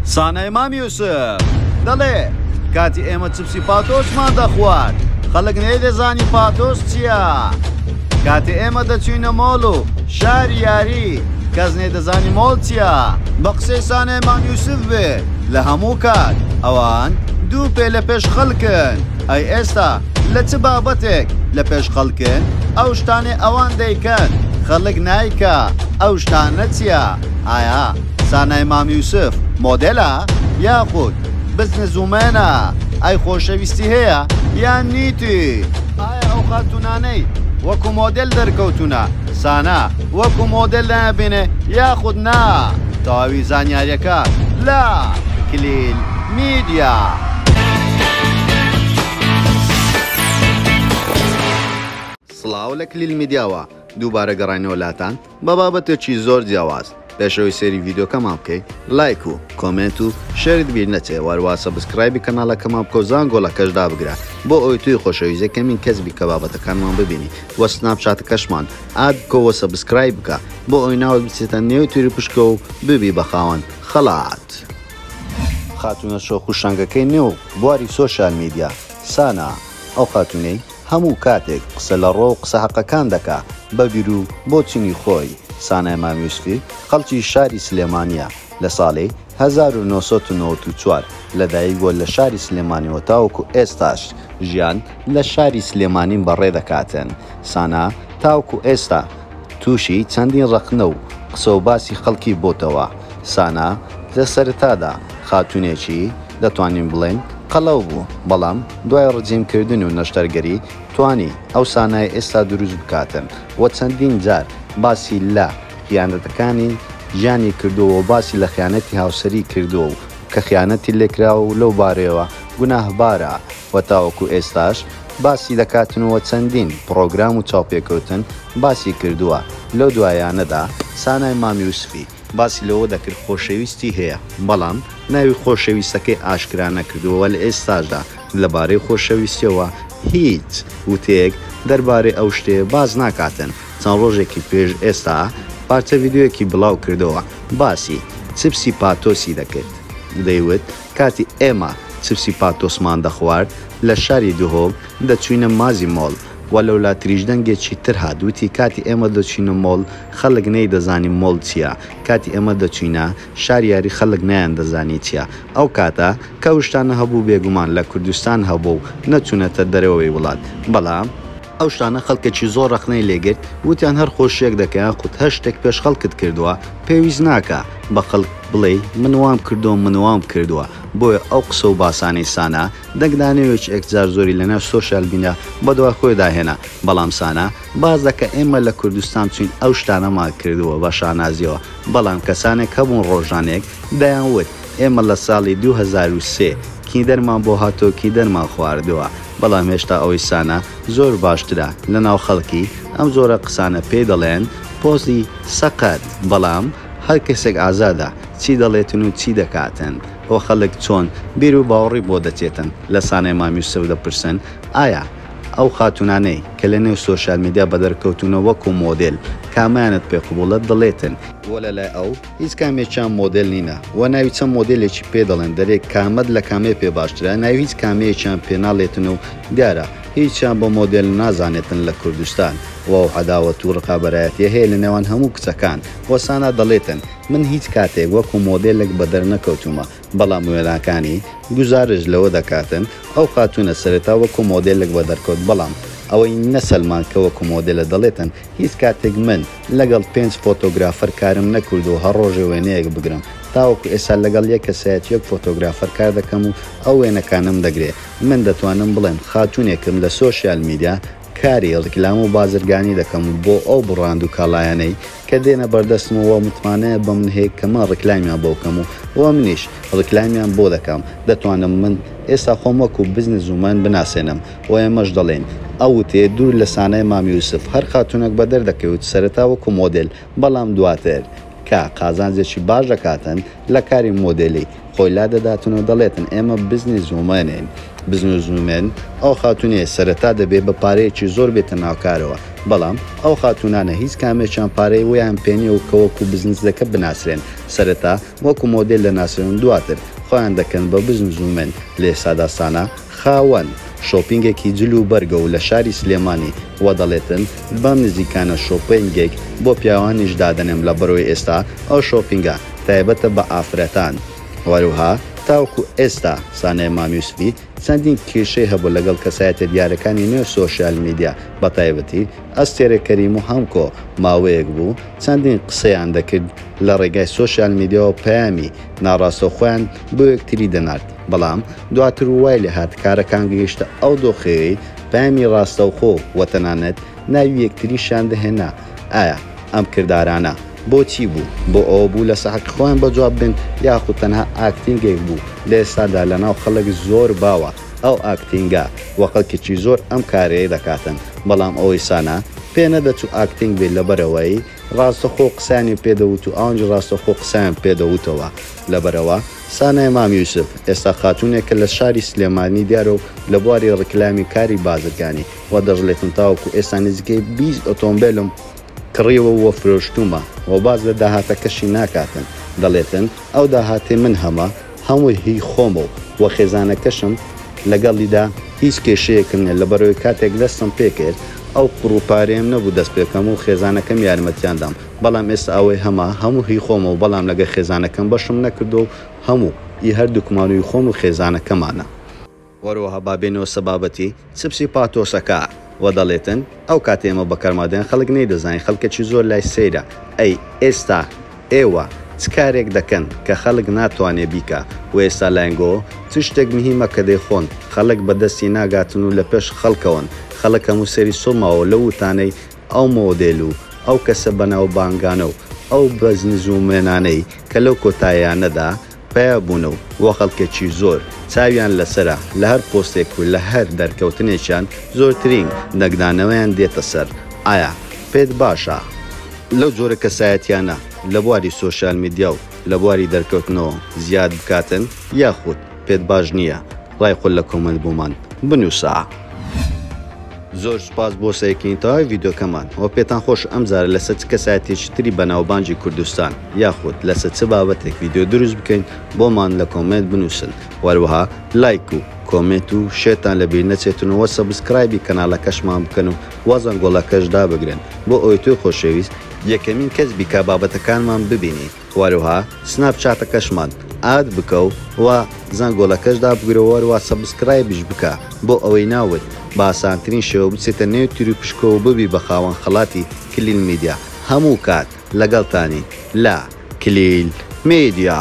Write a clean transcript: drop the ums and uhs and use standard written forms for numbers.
سانای مام یوسف دەڵێ کاتی ئێمە چپسی پاتۆسمان دەخوارد خەڵک نەیدەزانی پاتۆس چییە؟ کاتی ئێمە دەچوینە مۆڵ و شاری یاری کەس نێدەزانی مۆڵ چییە؟ بە قسەی سانای مام یوسف بێ لە هەموو کات ئەوان دوو پێ لە پێش خەڵکن. ئەی ئێستا لە چ بابەتێک لە پێش خەڵکن ئەو شتانێ ئەوان دەیکەن خەڵک نایکە ئەو شتانە چییە؟ ئایا سانای مام یوسف مۆدێلە یاخود بزنزومێنە؟ ئەی خۆشەویستی هەیە یان نیتی؟ ئایا ئەو خاتونانەی وەکو مۆدێل دەرکەوتونە سانا وەکو مۆدێل نابێنێ یاخود نا؟ تەواوی زانیاریەکە لە کلیل میدیا. سڵاو لە کلیل میدیاوە دووبارە گەڕاینەوە لاتان بە بابەتێکی زۆر جیاواز. پێشەوەی سێری ڤیدۆکەمان بکەیت لایک و کۆمنت و شێرت بیر نەچێ وەروە سەبسکرایبی کەناڵەکەمان بکە و زانگۆڵەکەشدا بگرە بۆ ئەوی توی خۆشەویستەکەمین کەسبی کە بابەتەکانمان ببینی وە سناپچاتەکەشمان ئاد بکەوە سەبسکرایب بکە بۆ ئەوی ناوت بچێتە نێو توری پشکە و ببی بە خاوەن خەڵات. خاتونە شۆخ و شەنگەکەی نێو بواری سۆشال میدیا سانا ئەو خاتونەی هەموو کاتێک قسە لە ڕۆ و قسە حەقەکان دەکا بەبیر و بۆ چینی خۆی. سانای مام یوسفی خەڵکی شاری سلێمانیە لە ساڵی 1994 لەدایک بۆ لە شاری سلێمانیەوە تاوەکو ئێستاش ژیان لە شاری سلێمانین بەڕێ دەکاتن. سانا تاوەکو ئێستا تووشی چەندین ڕەخنە و قسە و باسی خەڵکی بۆتەوە. سانا لە سەرەتادا خاتونێکی دەتوانین بڵێن قەڵەو بوو بەڵام دوای ڕجێمکردن و نەشتەرگەری توانی ئەو سانای ئێستا دروست بکاتن وە چەندین جار باسی لە خیانەتەکانی ژیانی کردووە و باسی لە خیانەتی هاوسەری کردووە و کە خیانەتی لێکراوە و لەو بارەوە گوناهبارە وە تاوەکو ئێستاش باسی دەکاتنەوە چەندین پرۆگرام و چاوپێکەوتن باسی کردووە. لەو دوایانەدا سانای مام یوسفی باسی لەوە دەکرد خۆشەویستی هەیە بەڵام ناوی خۆشەویستەکەی ئاشکرا نەکردووە لە ئێستاشدا لەبارەی خۆشەویستیەوە هیچ وتەیەک دەربارەی ئەو شتێ باز ناکاتن. چەند ڕۆژێکی پێش ئێستا پارچە ڤیدیۆیەکی بڵاو کردەوە باسی چپسی پاتۆسی دەکرد. دەیوت کاتی ئێمە چپسی پاتۆسمان دەخوارد لە شاری دوهۆم دەچوینە مازی مۆڵ وە لەولاتریش دەنگێکی تر هادووتی کاتی ئێمە دەچوینە مۆڵ خەڵک نەیدەزانی مۆڵ چییە؟ کاتی ئێمە دەچوینە شاریاری خەڵک نەیان دەزانی چییە؟ ئەو کاتە کە شتانە هەبوو بێگومان لە کوردستان هەبوو و نەچوونەتە دەرەوەی وڵات بەڵام ئەو شتانە خەڵکێکی زۆر ڕەخنەی لێگرت وتیان هەر خۆشیەک دەکەیان خودت هەشتێک پێش خەڵکت کردووە پێویست ناکە بە خەڵک بڵێ منوام کردووە منوام کردووە. بۆیە ئەو قسە و باسانەی سانا دەنگدانەوەی ئەکجار زۆری لەناو سۆشال میدیا بەدوای خۆی داهێنا بەڵام سانا باز دەکە ئێمە لە کوردستان چوین ئەو شتانەمان کردووە بە شانازیەوە بەڵام کەسانێک هەبوون ڕۆژانێک دەیانوت ئێمە لە ساڵی 2003 کی دەرمان بۆ هاتۆکی دەرمان خواردووە بەڵام هێشتا ئەوەی سانا زۆر باشترە لە ناو خەڵکی ئەم زۆرە قسانە پێ دەڵێن پۆزی سەقەت بەڵام هەر کەسێک ئازادە چی دەڵێتن و چی دەکاتن. بۆ خەڵک چۆن بیر و باوەڕی بۆ دەچێتن لە سانای مام یوسف دەپرسن ئایا ئەو خاتونانەی کە لە نێو سۆشال میدیا بەدەرکەوتونە وەکو مۆدێل کامانت پێقبوڵەت دەڵێتن وە لەلای ئەو هیچ کامێکیان مۆدێل نینە وە ناوی چەند مۆدێلێکی پێ دەڵێن دەرێک کامەت لە کامێ پێ باشترە ناوی هیچ کامەیەکیان پێ ناڵێتن و دیارە هیچیان بۆ مۆدێل نازانێتن لە کوردستان وە عەداوەت و ڕقابەرایەتیە هەیە لە نێوان هەموو کچەکان وە سانا دەڵێتن من هیچ کاتێک وەکو مۆدێلێک بەدەر نەکەوتومە بەڵام وێناکانی گوزارش لەوە دەکاتن ئەو خاتونە سەرەتا وەکو مۆدێلێک بەدەرکەوت بەڵام ئەوەی نەسەلمان کە وەکو مۆدێلە دەڵێتن هیچ کاتێک من لەگەڵ 5 فۆتۆگرافەر کارم نەکرد و هەر ڕۆژێ وێنەیەک بگرم تاوەکو ئێستا لەگەڵ یەک کەسایەت یەک فۆتۆگرافەر کار دەکەم و ئەو وێنەکانم دەگرێت من دەتوانم بڵێم خاتونێکم لە سۆشیال میدیا کاری ڕکلام و بازرگانی دەکەم بۆ ئەو بڕاند و کاڵایانەی کە دێنە بەردەستمەوە متمانەیە بە من هەیە کە من ڕکلامیان بۆ بکەم و منیش ڕکلامیان بۆ دەکەم دەتوانم من ئێستا خۆم وەکو بزنزومەن بناسێنم و ئێمەش دەڵێن ئەو تێ دوور لە سانای مام یوسف هەر خاتونێک بەدەر دەکەوت سەرەتا وەکو مۆدێل بەڵام دواتر کە قازانجێکی باش دەکاتن لە کاری مۆدێلی خۆی لا دەداتن و دەڵێتن ئێمە بزنزومەنین بزنزومێن ئەو خاتونێ سەرەتا دەبێت بە پارەیەکی زۆر بێتە ناوکارەوە بەڵام ئەو خاتونانە هیچ کامێکیان پارەی ویان پێنی و کەوەکو بزنسەکە بناسرێن سەرەتا وەکو مۆدل لە ناسرێن دواتر خۆیان دەکەن بە بزنس و من لە ئێستاداستانە خاوەن شۆپینگێکی جلو و بەرگە و لە شاری سلێمانی وە دەڵێتن بەم نزیکانە شۆپینگێک بۆ پیاوانیش دادەنێم لە بەرۆی ئێستا ئەو شۆپینگە تایبەتە بە ئافرەتان وەروها تاوکو ئێستا سانەی مامیوسفی چەندین کێشەی هەبوو لەگەڵ کەسایەتە دیارەکانی نوێ سۆشیال میدیا بە تایبەتی ئەستێرە کەریم و هەمکۆ ماوەیەک بوو چەندین قسەیان دەکرد لە ڕێگای سۆشیال میدیا و پەیامی ناڕاستە خۆیان بۆ یەکتری دەنارد بەڵام دواتر وای لە هات کارەکان گەیشتە ئەو دۆخەیەی پەیامی ڕاستەوخۆ و تەنانەت ناوی یەکتریشان دەهێنا ئایا ئەم کردارانە بۆچی بوو بۆ ئەوە بوو لە سەحق خۆیان بەجواب بن یاخود تەنها ئاکتینگێک بوو لە ئێستادا لەناو خەڵک زۆر باوە ئەو ئاکتینگە وەخەڵکێکی زۆر ئەم کارەیە دەکاتن بەڵام ئەوەی سانە پێ نەدەچوو ئاکتینگ بێت لەبەرەوەی ڕاستەخۆ قسانی پێدەوت و ئەوەنج ڕاستەخۆ قسەیان پێدەوتەوە لەبەرەوە سانای مام یوسف ئێستا خاتونێکە لە شاری سلێمانی دیارە و لە بواری ڕکلامی کاری بازرگانی وە دەژڵێتن تاوەکو ئێستا نزیکەی 20 ئۆتۆمبیلم کڕیەوە وە فرۆشتومە و باز لە داهاتەکەشی ناکاتن دەڵێتن ئەو داهاتی من هەمووی هی خۆمە و خێزانەکەشم لەگەڵیدا هیچ کێشەیەکم نیە لە بەرەوەی کاتێک دەستم پێکرد ئەو قڕوپارێم نەبوو دەست پێکەم و خێزانەکەم یارمەتیاندام بەڵام ئێستا ئەوەی هەموو هی خۆمە و بەڵام لەگە خێزانەکەم بەشم نەکردو و هەموو ئی هەردووکمانوی خۆم و خێزانەکەمانە وەروەها بابێنەوە سەبابەتی چپسی پاتۆسەکە و دەڵێتن ئەو کاتێمە بەکارمادەیان خەڵک نەیدەزانین خەڵکەکی زۆر لای سەیرە ئەی ئێستا ئێوە چ کارێک دەکەن کە خەڵک ناتوانێ بیکە و ئێستا لایەنگۆ چ شتێک مهمە کە دەیخۆن خەڵک بەدەستی ناگاتن و لە پێش خەڵکەوەن خەڵک هەموو سەری سۆماوە لە وتانەی ئەو مۆدێل و ئەو کەسە بەناو بانگانە و ئەو بەزنز و مێنانەی کە لەو کۆتاییانەدا پیا بوون و وە خەڵکێکی زۆر چاویان لەسرە لە هەر پۆستێک و لە هەر دەرکەوتنێکیان زۆرترین نەگدانەوەیان دێتە سەر ئایا پێت باشە لەو جۆرە کەسایەتیانە لە بواری سۆشیال میدیا و لە بواری دەرکەوتنەوە زیاد بکاتن یاخود پێت باش نییە ڕای خۆل لە کۆمنت بوومان بنووسە زۆر سپاس بۆ سەیەکەین تەواوی ڤیدۆکەمان ئەوە پێتان خۆش ئەمجارە لەسەر چ کەسایەتێکی تری بەناوبانگی کوردستان یاخود لەسەر چ بابەتێک ڤیدۆ دروست بکەین بۆمان لە کۆمنت بنووسن وەروەها لایک و کۆمنت و شێتان لەبیر نەچێتنەوە سەبسکرایبی کەناڵەکەشمان بکەن و وازان گۆڵەکەش دابگرن بۆ ئەوەی تۆی خۆشەویست یەکەمین کەس بیکە بابەتەکانمان ببینی وەروەها سناپچاتەکەشمان ئاد بکە و زانگۆڵەکەش دابگرەوە وەروە سەبسکرایبیش بکە بۆ ئەوەی ناوت باسانترین شێوە بچێتە نێو تیری پشکۆ و ببی بە خاوەن خەڵاتی کلیل میدیا هەموو کات لەگەڵتانی لا کلیل میدیا.